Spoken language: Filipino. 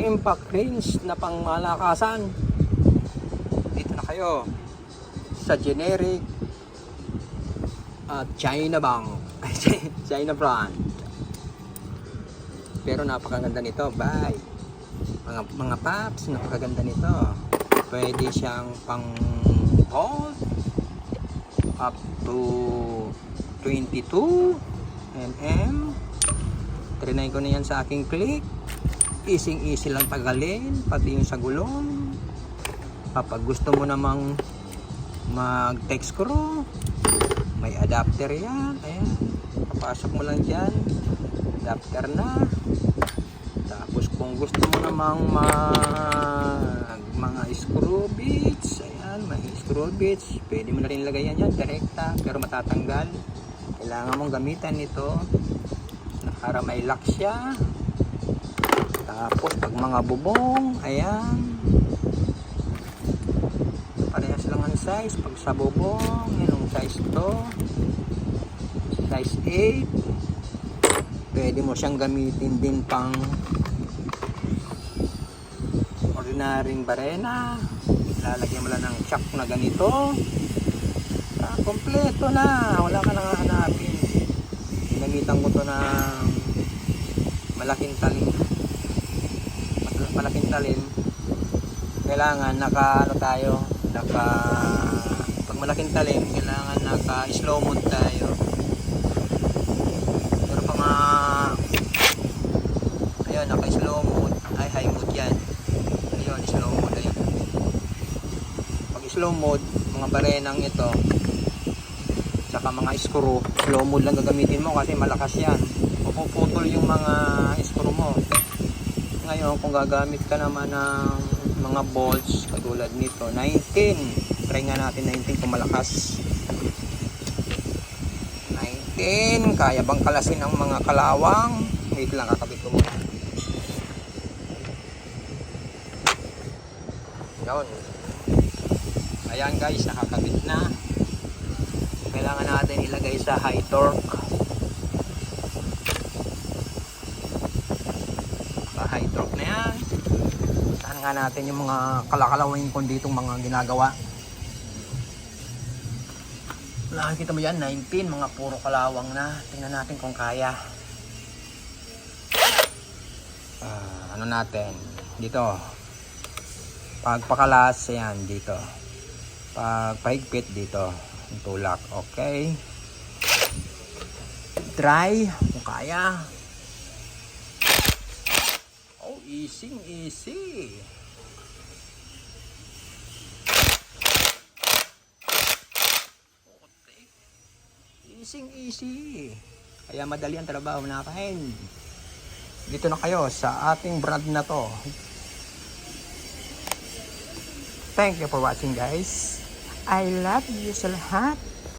impact range na pangmalakasan. Dito na kayo sa generic at China Bank. China brand. Pero napakaganda nito. Bye. Mga paps, napakaganda nito. Pwede siyang pang hold up to 22 mm. Trinay ko na yan sa aking click. Easy lang tagalin, pati yung sa gulong. Kapag gusto mo namang mag-tech screw, may adapter yan. Ayan, papasok mo lang dyan, adapter na. Tapos kung gusto mo namang mga screw bits, ayan, may screw bits, pwede mo na rin lagay yan direkta, pero matatanggal. Kailangan mong gamitan nito para may lock siya. Tapos pag mga bubong, ayan, parehas lang ang size. Pag sa bubong, yung size to, size 8. Pwede mo siyang gamitin din pang ordinaryong barena. Lalagyan mo lang ng chuck na ganito. Kompleto na, wala ka nang hahanapin. Ginamitan ko to ng malaking talim. Kailangan pag malaking talim, kailangan naka slow mode tayo. Pero pag ayun, naka slow mode, ay high mode yan. Ayun, slow mode, ayun. Pag slow mode, mga barenang ito, tsaka mga screw, slow mode lang gagamitin mo kasi malakas yan. Puputol yung mga screw mo. Ngayon, kung gagamit ka naman ng mga bolts katulad nito, 19. Try nga natin 19 kung malakas. 19. Kaya bang kalasin ang mga kalawang? Wait lang, kakabit ko muna. Yun. Ayan guys, nakakabit na. Kailangan natin ilagay sa high torque. High torque na yan. Saan nga natin yung mga kalakalawin ko ditong mga ginagawa. Nakikita mo yan, 19, mga puro kalawang na. Tingnan natin kung kaya. Ano natin dito, pagpakalas yan dito, pagpahigpit dito yung tulak. Okay, try kung kaya. Easy. Easy. Kaya madali ang trabaho na kain. Dito na kayo sa ating brand na to. Thank you for watching guys. I love you sa lahat.